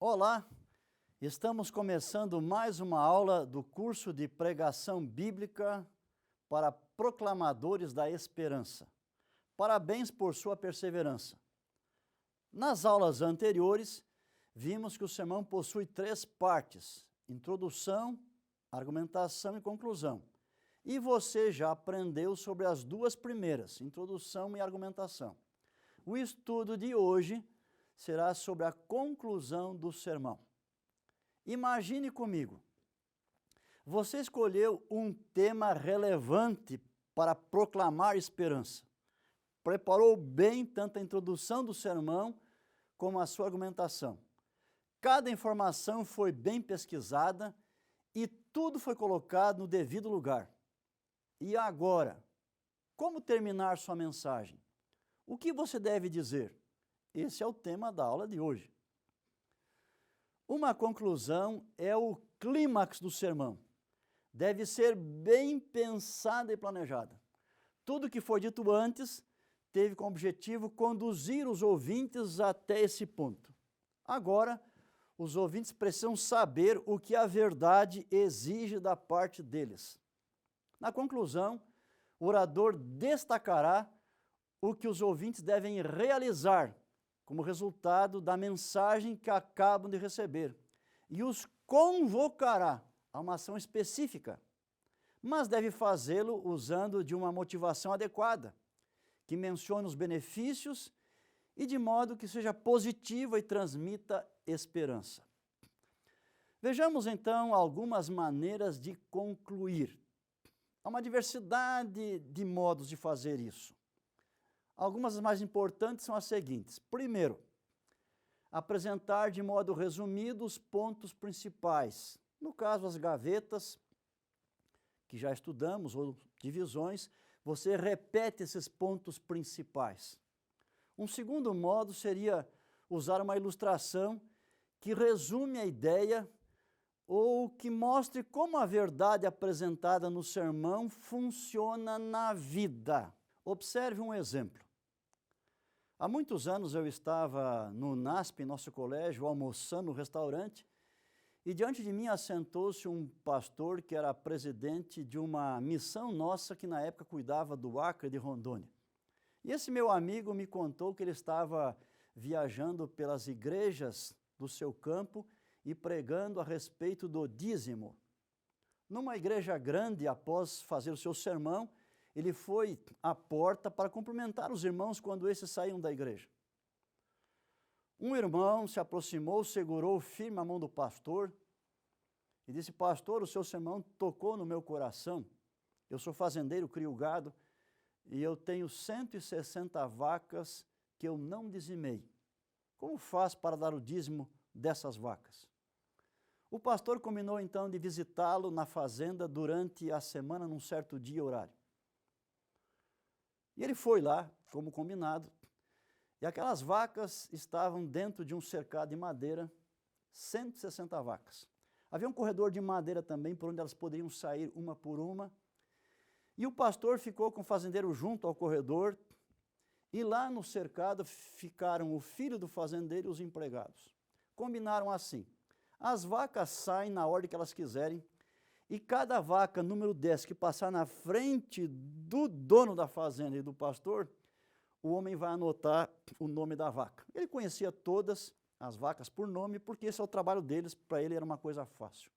Olá, estamos começando mais uma aula do curso de Pregação Bíblica para Proclamadores da Esperança. Parabéns por sua perseverança. Nas aulas anteriores, vimos que o sermão possui 3 partes: introdução, argumentação e conclusão. E você já aprendeu sobre as 2 primeiras, introdução e argumentação. O estudo de hoje será sobre a conclusão do sermão. Imagine comigo, você escolheu um tema relevante para proclamar esperança. Preparou bem tanto a introdução do sermão como a sua argumentação. Cada informação foi bem pesquisada e tudo foi colocado no devido lugar. E agora, como terminar sua mensagem? O que você deve dizer? Esse é o tema da aula de hoje. Uma conclusão é o clímax do sermão. Deve ser bem pensada e planejada. Tudo que foi dito antes teve como objetivo conduzir os ouvintes até esse ponto. Agora, os ouvintes precisam saber o que a verdade exige da parte deles. Na conclusão, o orador destacará o que os ouvintes devem realizar como resultado da mensagem que acabam de receber e os convocará a uma ação específica, mas deve fazê-lo usando de uma motivação adequada, que mencione os benefícios e de modo que seja positiva e transmita esperança. Vejamos então algumas maneiras de concluir. Há uma diversidade de modos de fazer isso. Algumas das mais importantes são as seguintes. Primeiro, apresentar de modo resumido os pontos principais. No caso, as gavetas, que já estudamos, ou divisões, você repete esses pontos principais. Um segundo modo seria usar uma ilustração que resume a ideia ou que mostre como a verdade apresentada no sermão funciona na vida. Observe um exemplo. Há muitos anos eu estava no NASP, nosso colégio, almoçando no restaurante, e diante de mim assentou-se um pastor que era presidente de uma missão nossa que na época cuidava do Acre de Rondônia. E esse meu amigo me contou que ele estava viajando pelas igrejas do seu campo e pregando a respeito do dízimo. Numa igreja grande, após fazer o seu sermão, ele foi à porta para cumprimentar os irmãos quando esses saíam da igreja. Um irmão se aproximou, segurou firme a mão do pastor e disse: pastor, o seu sermão tocou no meu coração. Eu sou fazendeiro, crio gado e eu tenho 160 vacas que eu não dizimei. Como faço para dar o dízimo dessas vacas? O pastor combinou então de visitá-lo na fazenda durante a semana, num certo dia e horário. E ele foi lá, como combinado, e aquelas vacas estavam dentro de um cercado de madeira, 160 vacas. Havia um corredor de madeira também, por onde elas poderiam sair uma por uma, e o pastor ficou com o fazendeiro junto ao corredor, e lá no cercado ficaram o filho do fazendeiro e os empregados. Combinaram assim: as vacas saem na ordem que elas quiserem, e cada vaca, número 10, que passar na frente do dono da fazenda e do pastor, o homem vai anotar o nome da vaca. Ele conhecia todas as vacas por nome, porque esse é o trabalho deles, para ele era uma coisa fácil.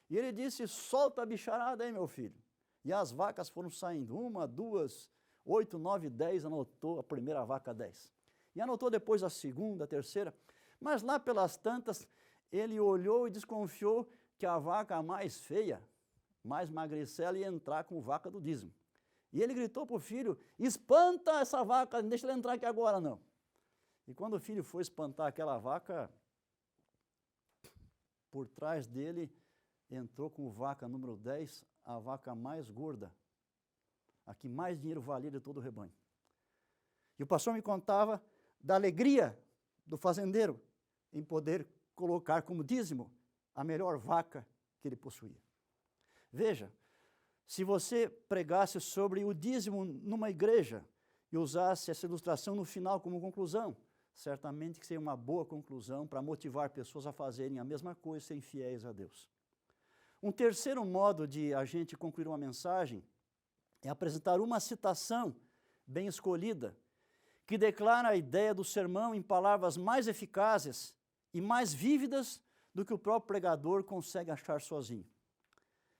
E ele disse: solta a bicharada aí, meu filho. E as vacas foram saindo, 1, 2, 8, 9, 10, anotou a primeira vaca 10. E anotou depois a segunda, a terceira, mas lá pelas tantas, ele olhou e desconfiou que a vaca mais feia, mais magricela, ia entrar com vaca do dízimo. E ele gritou para o filho: espanta essa vaca, não deixa ela entrar aqui agora não. E quando o filho foi espantar aquela vaca, por trás dele entrou com vaca número 10, a vaca mais gorda, a que mais dinheiro valia de todo o rebanho. E o pastor me contava da alegria do fazendeiro em poder colocar como dízimo a melhor vaca que ele possuía. Veja, se você pregasse sobre o dízimo numa igreja e usasse essa ilustração no final como conclusão, certamente que seria uma boa conclusão para motivar pessoas a fazerem a mesma coisa, serem fiéis a Deus. Um terceiro modo de a gente concluir uma mensagem é apresentar uma citação bem escolhida, que declara a ideia do sermão em palavras mais eficazes e mais vívidas do que o próprio pregador consegue achar sozinho.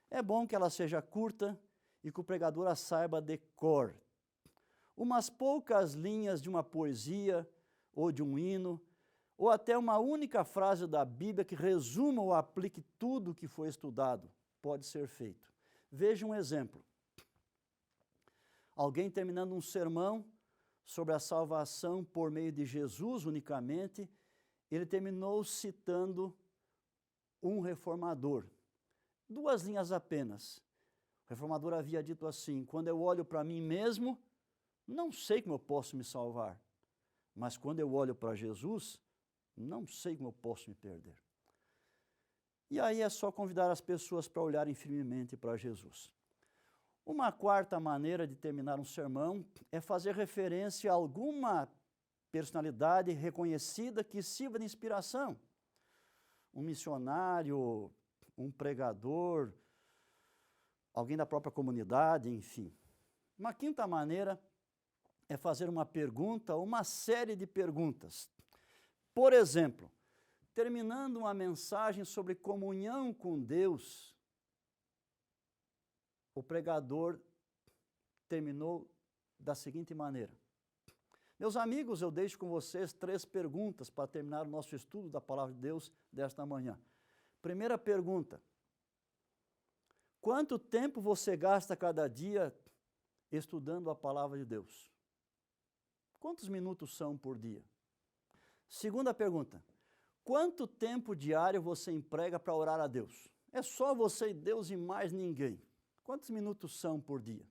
É bom que ela seja curta e que o pregador a saiba de cor. Umas poucas linhas de uma poesia ou de um hino, ou até uma única frase da Bíblia que resuma ou aplique tudo o que foi estudado, pode ser feito. Veja um exemplo. Alguém terminando um sermão sobre a salvação por meio de Jesus unicamente, ele terminou citando um reformador. 2 linhas apenas. O reformador havia dito assim: quando eu olho para mim mesmo, não sei como eu posso me salvar, mas quando eu olho para Jesus, não sei como eu posso me perder. E aí é só convidar as pessoas para olharem firmemente para Jesus. Uma quarta maneira de terminar um sermão é fazer referência a alguma personalidade reconhecida que sirva de inspiração. Um missionário, um pregador, alguém da própria comunidade, enfim. Uma quinta maneira é fazer uma pergunta ou uma série de perguntas. Por exemplo, terminando uma mensagem sobre comunhão com Deus, o pregador terminou da seguinte maneira: meus amigos, eu deixo com vocês 3 perguntas para terminar o nosso estudo da Palavra de Deus desta manhã. Primeira pergunta: quanto tempo você gasta cada dia estudando a Palavra de Deus? Quantos minutos são por dia? Segunda pergunta: quanto tempo diário você emprega para orar a Deus? É só você e Deus e mais ninguém. Quantos minutos são por dia?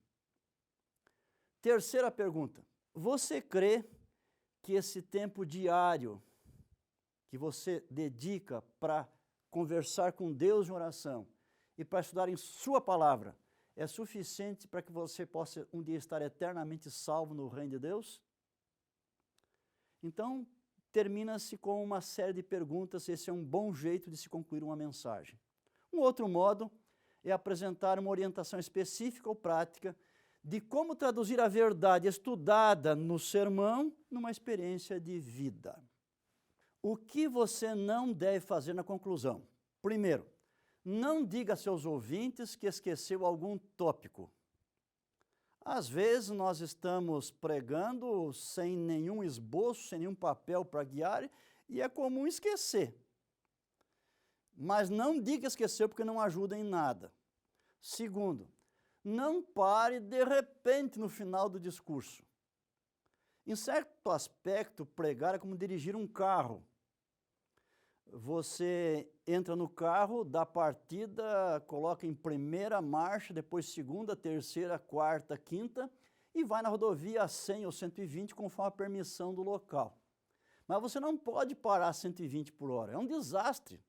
Terceira pergunta: você crê que esse tempo diário que você dedica para conversar com Deus em oração e para estudar em sua palavra é suficiente para que você possa um dia estar eternamente salvo no reino de Deus? Então, termina-se com uma série de perguntas. Esse é um bom jeito de se concluir uma mensagem. Um outro modo é apresentar uma orientação específica ou prática de como traduzir a verdade estudada no sermão numa experiência de vida. O que você não deve fazer na conclusão? Primeiro, não diga a seus ouvintes que esqueceu algum tópico. Às vezes nós estamos pregando sem nenhum esboço, sem nenhum papel para guiar, e é comum esquecer. Mas não diga que esqueceu, porque não ajuda em nada. Segundo, não pare de repente no final do discurso. Em certo aspecto, pregar é como dirigir um carro. Você entra no carro, dá partida, coloca em primeira marcha, depois segunda, terceira, quarta, quinta, e vai na rodovia a 100 ou 120 conforme a permissão do local. Mas você não pode parar a 120 por hora, é um desastre.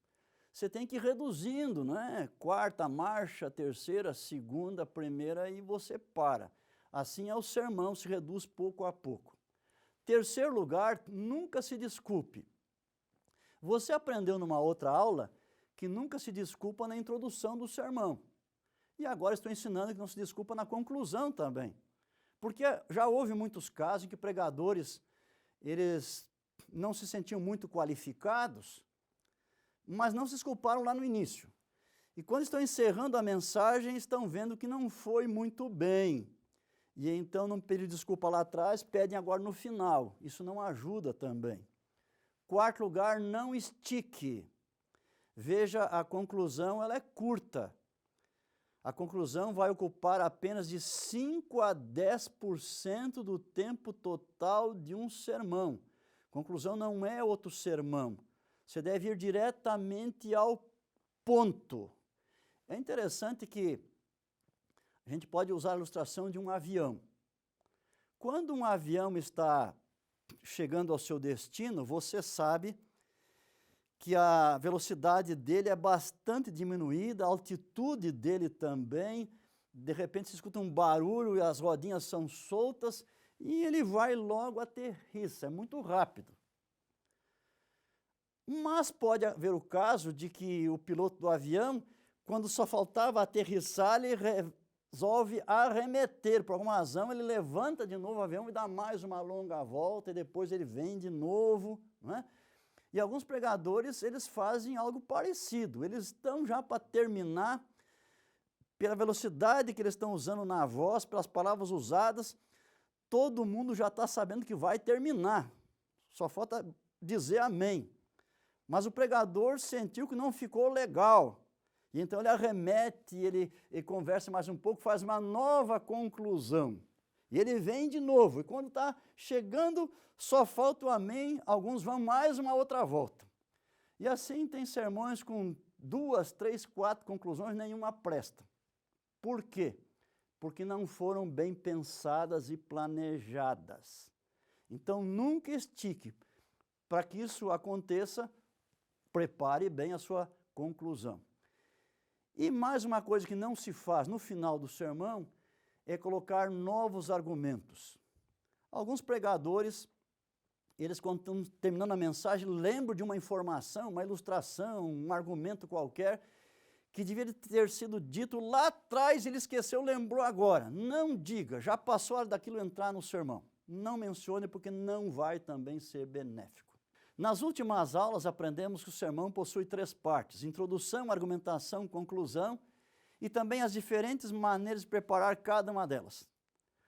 Você tem que ir reduzindo, né? Quarta marcha, terceira, segunda, primeira, e você para. Assim é o sermão, se reduz pouco a pouco. Terceiro lugar, nunca se desculpe. Você aprendeu numa outra aula que nunca se desculpa na introdução do sermão. E agora estou ensinando que não se desculpa na conclusão também. Porque já houve muitos casos em que pregadores, eles não se sentiam muito qualificados, mas não se desculparam lá no início. E quando estão encerrando a mensagem, estão vendo que não foi muito bem. E então não pediram desculpa lá atrás, pedem agora no final. Isso não ajuda também. Quarto lugar, não estique. Veja, a conclusão ela é curta. A conclusão vai ocupar apenas de 5 a 10% do tempo total de um sermão. Conclusão não é outro sermão. Você deve ir diretamente ao ponto. É interessante que a gente pode usar a ilustração de um avião. Quando um avião está chegando ao seu destino, você sabe que a velocidade dele é bastante diminuída, a altitude dele também. De repente se escuta um barulho e as rodinhas são soltas e ele vai logo aterrissa, é muito rápido. Mas pode haver o caso de que o piloto do avião, quando só faltava aterrissar, ele resolve arremeter. Por alguma razão, ele levanta de novo o avião e dá mais uma longa volta, e depois ele vem de novo, não é? E alguns pregadores, eles fazem algo parecido. Eles estão já para terminar, pela velocidade que eles estão usando na voz, pelas palavras usadas, todo mundo já está sabendo que vai terminar. Só falta dizer amém. Mas o pregador sentiu que não ficou legal. E então ele arremete, ele conversa mais um pouco, faz uma nova conclusão. E ele vem de novo. E quando está chegando, só falta o amém, alguns vão mais uma outra volta. E assim tem sermões com 2, 3, 4 conclusões, nenhuma presta. Por quê? Porque não foram bem pensadas e planejadas. Então nunca estique. Para que isso aconteça, prepare bem a sua conclusão. E mais uma coisa que não se faz no final do sermão é colocar novos argumentos. Alguns pregadores, eles quando estão terminando a mensagem, lembram de uma informação, uma ilustração, um argumento qualquer, que devia ter sido dito lá atrás, ele esqueceu, lembrou agora. Não diga, já passou a hora daquilo entrar no sermão. Não mencione, porque não vai também ser benéfico. Nas últimas aulas, aprendemos que o sermão possui 3 partes: introdução, argumentação, conclusão, e também as diferentes maneiras de preparar cada uma delas.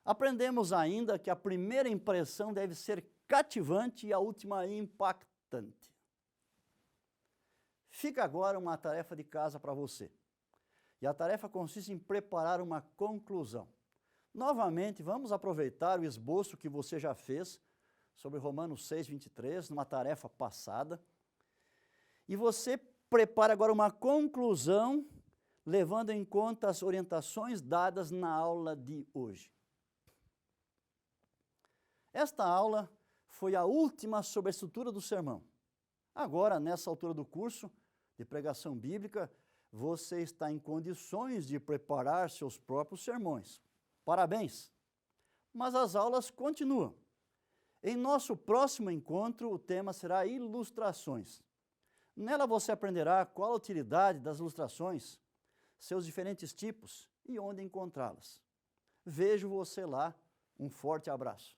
Aprendemos ainda que a primeira impressão deve ser cativante e a última impactante. Fica agora uma tarefa de casa para você. E a tarefa consiste em preparar uma conclusão. Novamente, vamos aproveitar o esboço que você já fez sobre Romanos 6, 23, numa tarefa passada. E você prepara agora uma conclusão, levando em conta as orientações dadas na aula de hoje. Esta aula foi a última sobre a estrutura do sermão. Agora, nessa altura do curso de pregação bíblica, você está em condições de preparar seus próprios sermões. Parabéns! Mas as aulas continuam. Em nosso próximo encontro, o tema será ilustrações. Nela você aprenderá qual a utilidade das ilustrações, seus diferentes tipos e onde encontrá-las. Vejo você lá. Um forte abraço.